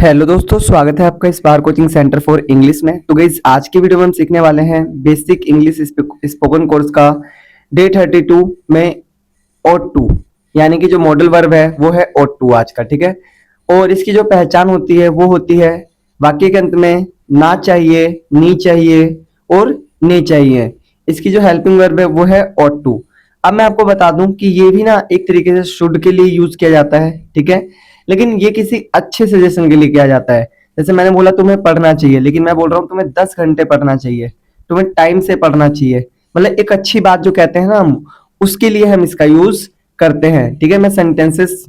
Hello दोस्तों, स्वागत है आपका spar coaching centre for English में। तो गाइस, आज की वीडियो में हम सीखने वाले हैं बेसिक इंग्लिश स्पोकन कोर्स का डे 32 में ओट टू, यानी कि जो मॉडल वर्ब है वो है ओट टू आज का। ठीक है, और इसकी जो पहचान होती है वो होती है वाक्य के अंत में ना चाहिए, नी चाहिए और ने चाहिए। इसकी जो हेल्पिंग वर्ब है वो है ओट टू। अब मैं आपको बता दूं कि ये भी ना एक तरीके से शुड के लिए यूज किया जाता है। ठीक है, लेकिन ये किसी अच्छे सजेशन के लिए किया जाता है। जैसे मैंने बोला तुम्हें पढ़ना चाहिए, लेकिन मैं बोल रहा हूँ तुम्हें 10 घंटे पढ़ना चाहिए, तुम्हें टाइम से पढ़ना चाहिए, मतलब एक अच्छी बात जो कहते हैं ना हम, उसके लिए हम इसका यूज करते हैं। ठीक है, मैं सेंटेंसेस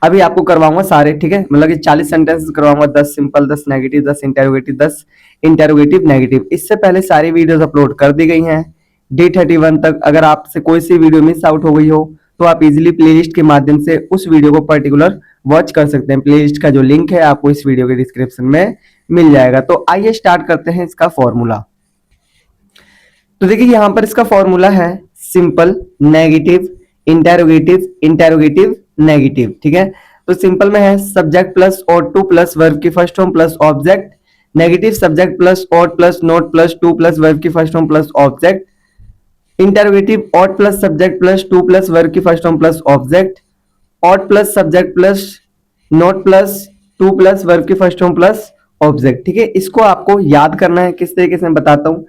अभी आपको करवाऊंगा सारे। ठीक है, मतलब कि 40 सेंटेंसेस करवाऊंगा, 10 simple, 10 negative, 10 interrogative, 10 interrogative negative. इससे पहले सारी वीडियोस अपलोड कर दी गई हैं डे 31 तक। अगर आपसे कोई सी वीडियो मिस आउट हो गई हो तो आप इजीली प्लेलिस्ट के माध्यम से उस वीडियो को पर्टिकुलर वॉच कर सकते हैं। प्लेलिस्ट का जो लिंक है आपको इस वीडियो के डिस्क्रिप्शन में मिल जाएगा। तो आइए स्टार्ट करते हैं इसका फॉर्मूला। तो देखिए यहां पर इसका फॉर्मूला है simple, negative, interrogative, interrogative, negative. ठीक है, तो सिंपल में है subject plus ought to plus verb की first form plus object. Negative subject plus ought plus not plus to plus verb की first form plus object. Interrogative ought plus subject plus to plus verb की first form plus object. Ought plus subject plus not plus to plus verb की first form plus object. ठीक है, इसको आपको याद करना है किस तरीके से मैं बताता हूं।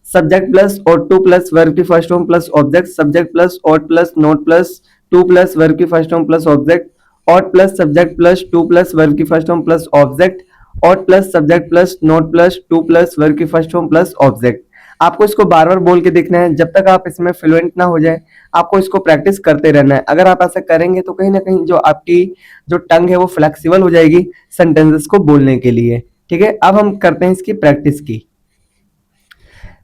Subject plus ought to plus verb की first form plus object, subject plus ought plus not plus to plus verb की first form plus object, ought plus subject plus to plus verb की first form plus object, ought plus subject plus not plus to plus verb की first form plus object. आपको इसको बार बार बोल के देखना है जब तक आप इसमें फ्लुएंट ना हो जाए। आपको इसको प्रैक्टिस करते रहना है। अगर आप ऐसा करेंगे तो कहीं ना कहीं जो आपकी जो टंग है वो फ्लेक्सिबल हो जाएगी सेंटेंसेस को बोलने के लिए। ठीक है, अब हम करते हैं इसकी प्रैक्टिस की।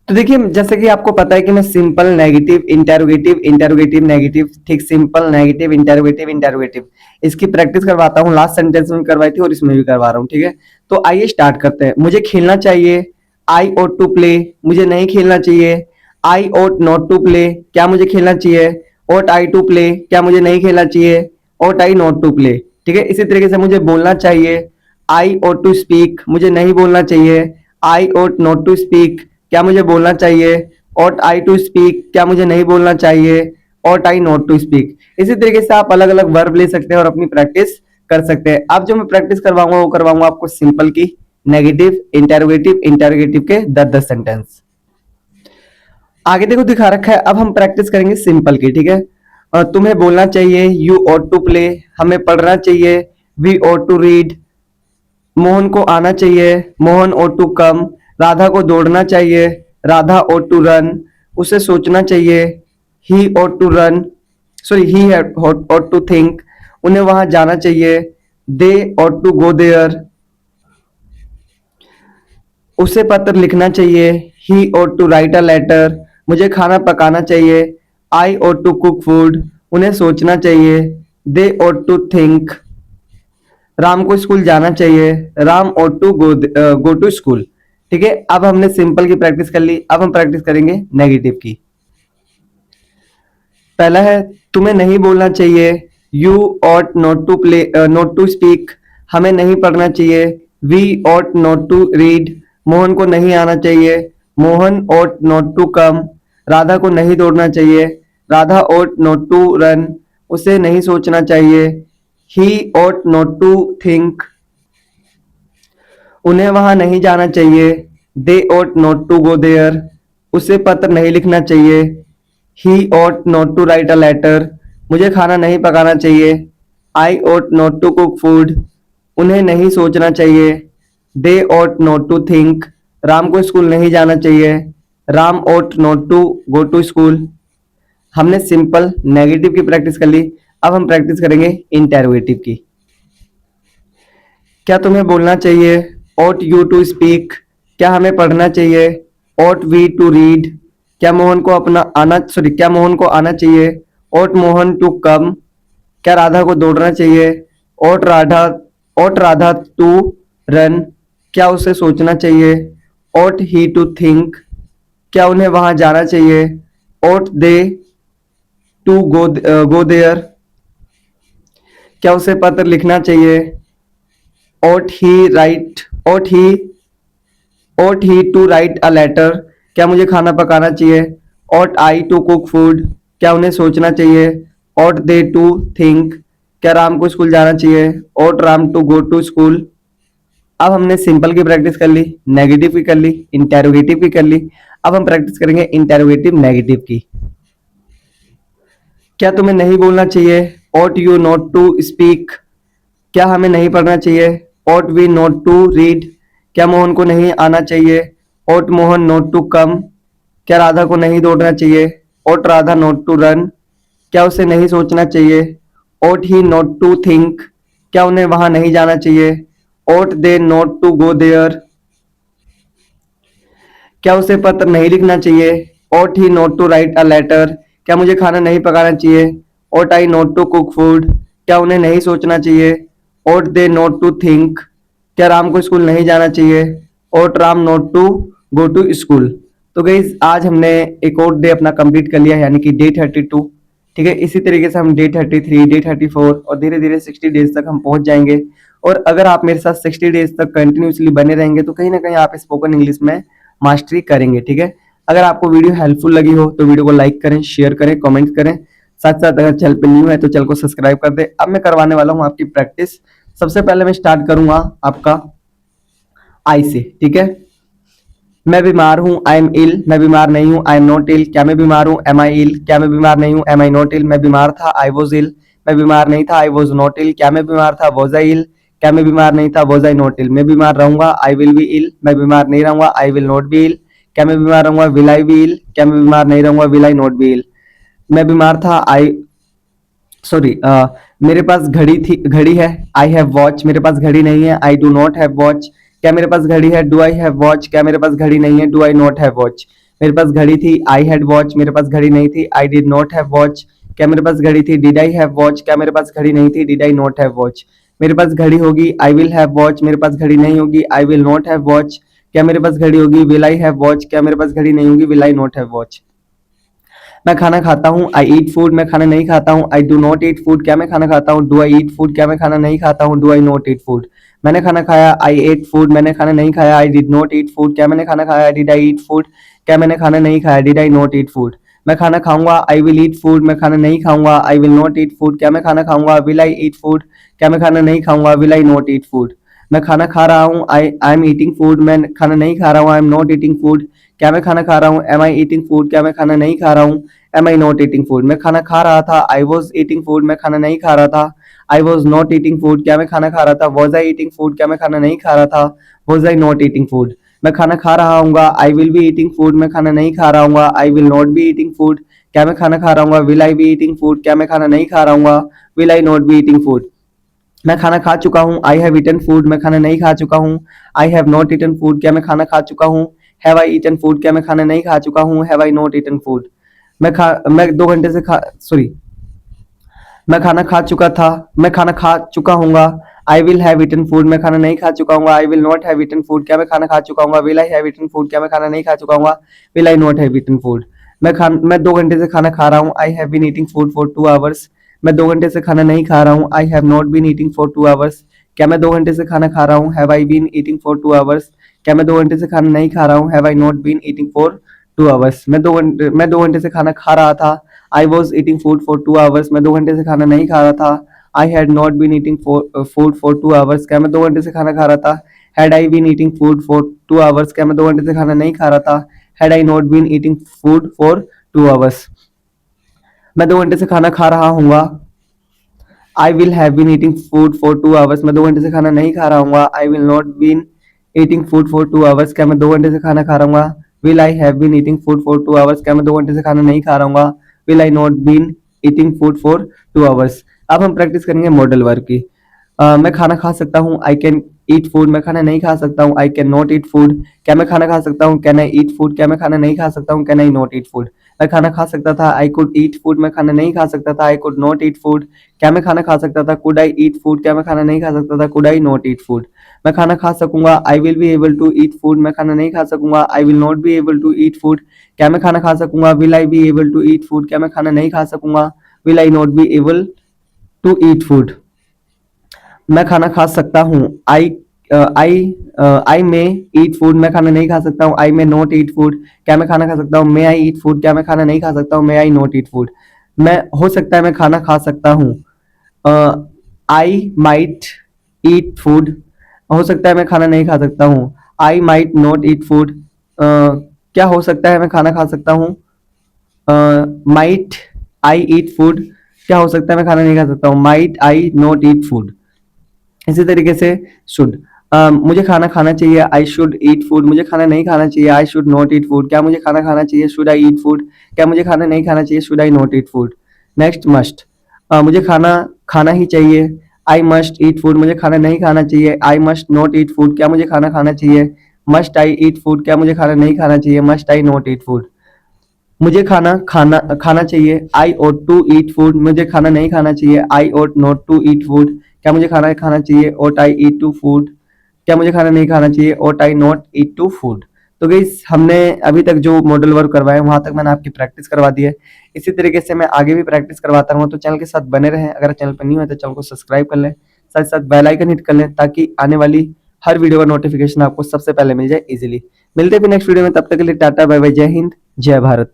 तो देखिए जैसे कि आपको पता है कि मैं simple, negative, interrogative, interrogative, negative, ठीक, सिंपल, नेगेटिव, इंटेरोगेटिव, इंटेरोगेटिव, इसकी प्रैक्टिस करवाता हूँ। लास्ट सेंटेंस में करवाई थी और इसमें भी करवा रहा हूँ। ठीक है, तो आइए स्टार्ट करते हैं। मुझे खेलना चाहिए, आई ओट टू प्ले, मुझे नहीं खेलना चाहिए। आई ओट नॉट टू प्ले, क्या मुझे खेलना चाहिए। ओट आई टू प्ले, क्या मुझे नहीं खेलना चाहिए। ओट आई नॉट टू प्ले। ठीक है, इसी तरीके से मुझे बोलना चाहिए, आई ओट टू स्पीक, मुझे नहीं बोलना चाहिए। आई ओट नॉट टू स्पीक, क्या मुझे बोलना चाहिए। ought I to speak, क्या मुझे नहीं बोलना चाहिए। ought I not to speak। इसी तरीके से आप अलग अलग वर्ब ले सकते हैं और अपनी प्रैक्टिस कर सकते हैं। अब जो मैं प्रैक्टिस करवाऊंगा वो करवाऊंगा आपको सिंपल की, नेगेटिव, इंटेरोगेटिव, इंटेरोगेटिव के 10-10 सेंटेंस। आगे देखो दिखा रखा है। अब हम प्रैक्टिस करेंगे सिंपल की। ठीक है, तुम्हें बोलना चाहिए, यू ought टू प्ले, हमें पढ़ना चाहिए, we ought to read, Mohan को आना चाहिए, Mohan ought to come, Radha को दौड़ना चाहिए, राधा ought टू रन, उसे सोचना चाहिए, he ought to run, sorry he ought to think, उन्हें वहां जाना चाहिए, they ought to go there, उसे पत्र लिखना चाहिए, he ought to write a letter, मुझे खाना पकाना चाहिए, I ought to cook food, उन्हें सोचना चाहिए, they ought to think, Ram को स्कूल जाना चाहिए, Ram ought to go to school. ठीक है, अब हमने सिंपल की प्रैक्टिस कर ली। अब हम प्रैक्टिस करेंगे नेगेटिव की। पहला है तुम्हें नहीं बोलना चाहिए, you ought not to play, not to speak, हमें नहीं पढ़ना चाहिए, we ought not to read, Mohan को नहीं आना चाहिए, Mohan ought not to come, Radha को नहीं दौड़ना चाहिए, Radha ought not to run, उसे नहीं सोचना चाहिए, he ought not to think, उन्हें वहां नहीं जाना चाहिए, they ought not to go there, उसे पत्र नहीं लिखना चाहिए, he ought not to write a letter, मुझे खाना नहीं पकाना चाहिए, I ought not to cook food, उन्हें नहीं सोचना चाहिए, they ought not to think, Ram को स्कूल नहीं जाना चाहिए, Ram ought not to go to school. हमने सिंपल, नेगेटिव की प्रैक्टिस कर ली। अब हम प्रैक्टिस करेंगे इंटेरोगेटिव की। क्या तुम्हें बोलना चाहिए, ought you to speak, क्या हमें पढ़ना चाहिए, ought we to read, क्या मोहन को क्या मोहन को आना चाहिए, ought मोहन to come, क्या राधा को दौड़ना चाहिए, ought राधा to run, क्या उसे सोचना चाहिए, ought he to think, क्या उन्हें वहां जाना चाहिए, ought they to go there, क्या उसे पत्र लिखना चाहिए, ought he write ought he to write a letter, क्या मुझे खाना पकाना चाहिए? ought I to cook food, क्या उन्हें सोचना चाहिए? ought they to think, क्या राम को स्कूल जाना चाहिए? ought Ram to go to school। अब हमने सिंपल की प्रैक्टिस कर ली, नेगेटिव की कर ली, इंटेरोगेटिव की कर ली। अब हम प्रैक्टिस करेंगे इंटेरोगेटिव नेगेटिव की। क्या तुम्हें नहीं बोलना चाहिए? ought you not to speak, क्या हमें नहीं पढ़ना चाहिए? ought we not to read, क्या मोहन को नहीं आना चाहिए? ought Mohan not to come, क्या राधा को नहीं दौड़ना चाहिए? ought Radha not to run, क्या उसे नहीं सोचना चाहिए? ought he not to think, क्या उन्हें वहां नहीं जाना चाहिए? ought they not to go there, क्या उसे पत्र नहीं लिखना चाहिए? ought he not to write a letter, क्या मुझे खाना नहीं पकाना चाहिए? ought I not to cook food, क्या उन्हें नहीं सोचना चाहिए? ought they not to think, क्या राम को स्कूल नहीं जाना चाहिए? ought Ram not to go to school। तो गाइस आज हमने एक और डे अपना कंप्लीट कर लिया, यानी कि डे 32। ठीक है, इसी तरीके से हम डे 33, डे 34 और धीरे धीरे 60 डेज तक हम पहुंच जाएंगे। और अगर आप मेरे साथ 60 डेज तक कंटिन्यूसली बने रहेंगे तो कहीं ना कहीं आप स्पोकन इंग्लिश में मास्टरी करेंगे। ठीक है, अगर आपको वीडियो हेल्पफुल लगी हो तो वीडियो को लाइक करें, शेयर करें, कमेंट करें। साथ साथ अगर चैनल पर न्यू है तो चैनल को सब्सक्राइब कर दे। अब मैं करवाने वाला हूं आपकी प्रैक्टिस। सबसे पहले मैं स्टार्ट करूंगा आपका आई से। ठीक है, मैं बीमार हूं, आई एम इल, मैं बीमार नहीं हूं, आई एम नॉट इल, क्या मैं बीमार हूं? एम आई इल, क्या मैं बीमार नहीं हूं? एम आई नॉट इल, मैं बीमार था, आई वॉज इल, मैं बीमार नहीं था, आई वॉज नॉट इल, क्या मैं बीमार था? वॉज आई इल, क्या मैं बीमार नहीं था? वॉज आई नॉट इल, मैं बीमार रहूंगा, आई विल बी इल, मैं बीमार नहीं रहूंगा, I will not be ill, क्या मैं बीमार रहूंगा? विल आई बी इल, क्या मैं बीमार नहीं रहूंगा? Will I not be ill, मैं बीमार था, आई सॉरी मेरे पास घड़ी है, आई हैव वॉच, मेरे पास घड़ी नहीं है, I do not have watch, क्या मेरे पास घड़ी है? डू आई हैव वॉच, क्या मेरे पास घड़ी नहीं है? Do I not have watch, मेरे पास घड़ी थी, आई हैड वॉच, मेरे पास घड़ी नहीं थी, I did not have watch, क्या मेरे पास घड़ी थी? डिड आई हैव वॉच, क्या मेरे पास घड़ी नहीं थी? Did I not have watch, मेरे पास घड़ी होगी, आई विल हैव वॉच, मेरे पास घड़ी नहीं होगी, आई विल नॉट हैव वॉच, क्या मेरे पास घड़ी होगी? विल आई हैव वॉच, क्या मेरे पास घड़ी नहीं होगी? Will I not have watch, मैं खाना खाता हूँ, आई ईट फूड, मैं खाना नहीं खाता हूँ, I do not eat food, क्या मैं खाना खाता हूँ? डू आई ईट फूड, क्या मैं खाना नहीं खाता हूँ? Do I not eat food, मैंने खाना खाया, आई एट फूड, मैंने खाना नहीं खाया, I did not eat food, क्या मैंने खाना खाया? डिड आई ईट फूड, क्या मैंने खाना नहीं खाया? Did I not eat food, मैं खाना खाऊंगा, आई विल ईट फूड, मैं खाना नहीं खाऊंगा, आई विल नॉट ईट फूड, क्या मैं खाना खाऊंगा? विल आई ईट फूड, क्या मैं खाना नहीं खाऊंगा? Will I not eat food, मैं खाना खा रहा हूँ, आई एम ईटिंग फूड, मैं खाना नहीं खा रहा हूँ, I am not eating food, क्या मैं खाना खा रहा हूँ? एम आई ईटिंग फूड, क्या मैं खाना नहीं खा रहा हूँ? Am I not eating food, मैं खाना खा रहा था, आई वॉज ईटिंग फूड, मैं खाना नहीं खा रहा था, I was not eating food, क्या मैं खाना खा रहा था? वॉज आई ईटिंग फूड, क्या मैं खाना नहीं खा रहा था? Was I not eating food, मैं खाना खा रहा हूँ, I will be eating food, मैं खाना नहीं खा रहा हूँ, I will not be eating food, क्या मैं खाना खा रहा हूँ? Will I be eating food, क्या मैं खाना नहीं खा रहा हूँ? Will I not be eating food, मैं खाना खा चुका हूँ, आई हैव ईटन फूड, मैं खाना नहीं खा चुका हूँ, I have not eaten food, क्या मैं खाना खा चुका हूँ? हैव आई ईटन फूड, क्या मैं खाना नहीं खा चुका हूँ? Have I not eaten food, मैं 2 घंटे से सॉरी मैं खाना खा चुका था, मैं खाना खा चुका हूँगा, I will have eaten food, मैं खाना नहीं खा चुका हूँ, I will not have eaten food, क्या मैं खाना खा चुका हूँ? Will I have eaten food, क्या मैं खाना नहीं खा चुका हूँ? Will I not have eaten food, मैं 2 घंटे से खाना खा रहा हूँ, I have been eating food for 2 hours, मैं 2 घंटे से खाना नहीं खा रहा हूँ, I have not been eating for 2 hours, क्या मैं 2 घंटे से खाना खा रहा हूँ? Have I been eating for 2 hours, क्या मैं 2 घंटे से खाना नहीं खा रहा हूँ? Have I not been eating for 2 hours, मैं 2 घंटे से खाना खा रहा था, I was eating food for 2 hours, मैं 2 घंटे से खाना नहीं खा रहा था, I had not been eating food for 2 hours, क्या मैं 2 घंटे से खाना खा रहा था? Had I been eating food for 2 hours, क्या मैं 2 घंटे से खाना नहीं खा रहा था? Had I not been eating food for 2 hours, मैं 2 घंटे से खाना खा रहा हूँ, I will have been eating food for 2 hours, मैं 2 घंटे से खाना नहीं खा रहा हूँ, I will not been eating food for 2 hours, क्या मैं 2 घंटे से खाना खा रहा हूँ? Will I have been eating food for 2 hours, क्या मैं 2 घंटे से खाना नहीं खा रहा हूँ? Will I not been eating food for 2 hours. अब हम प्रैक्टिस करेंगे मॉडल वर्ब की। मैं खाना खा सकता हूँ, आई कैन ईट फूड, मैं खाना नहीं खा सकता हूँ, I can not eat food, क्या मैं खाना खा सकता हूँ? कैन आई ईट फूड, क्या मैं खाना नहीं खा सकता हूँ? Can I not eat food, मैं खाना खा सकता था, आई कुड ईट फूड, मैं खाना नहीं खा सकता था, I could not eat food, क्या मैं खाना खा सकता था? कुड आई ईट फूड, क्या मैं खाना नहीं खा सकता था? Could I not eat food, मैं खाना खा सकूंगा, I will be able to eat food, मैं खाना नहीं खा सकूंगा, I will not be able to eat food, क्या मैं खाना खा सकूंगा? Will I be able to eat food, क्या मैं खाना नहीं खा सकूंगा? Will I not be able to eat food, मैं खाना खा सकता हूँ। आई मे ईट फूड, मैं खाना नहीं खा सकता हूँ। आई मे नॉट ईट फूड, क्या मैं खाना खा सकता हूँ। मे आई ईट फूड, क्या मैं खाना नहीं खा सकता हूँ। मे आई नॉट ईट फूड, मैं हो सकता है मैं खाना खा सकता हूँ। आई माइट ईट फूड, हो सकता है मैं खाना नहीं खा सकता हूँ। I might not eat food, क्या हो सकता है मैं खाना खा सकता हूँ। माइट आई ईट फूड, क्या हो सकता है मैं खाना नहीं खा सकता हूँ। Might I not eat food. इसी तरीके से शुड, मुझे खाना खाना चाहिए। आई शुड ईट फूड, मुझे खाना नहीं खाना चाहिए। I should not eat food, क्या मुझे खाना खाना चाहिए। शुड आई ईट फूड, क्या मुझे खाना नहीं खाना चाहिए। Should I not eat food. Next must, मुझे खाना खाना ही चाहिए। आई मस्ट ईट फूड, मुझे खाना नहीं खाना चाहिए। I must not eat food, क्या मुझे खाना खाना चाहिए। मस्ट आई ईट फूड, क्या मुझे खाना नहीं खाना चाहिए। Must I not eat food. मुझे खाना खाना खाना चाहिए। I ought to eat food, मुझे खाना नहीं खाना चाहिए। I ought not to eat food, क्या मुझे खाना खाना चाहिए। ought I eat to food, क्या मुझे खाना नहीं खाना चाहिए। ought I not eat to food. तो गाइस हमने अभी तक जो मॉडल वर्क करवाए वहां तक मैंने आपकी प्रैक्टिस करवा दी है। इसी तरीके से मैं आगे भी प्रैक्टिस करवाता रहूँ, तो चैनल के साथ बने रहें। अगर चैनल पर नहीं है तो चैनल को सब्सक्राइब कर लें, साथ साथ बेल आइकन हिट कर लें, ताकि आने वाली हर वीडियो का नोटिफिकेशन आपको सबसे पहले मिल जाए इजीली। मिलते हैं फिर नेक्स्ट वीडियो में, तब तक के लिए टाटा बाय बाय, जय हिंद जय भारत।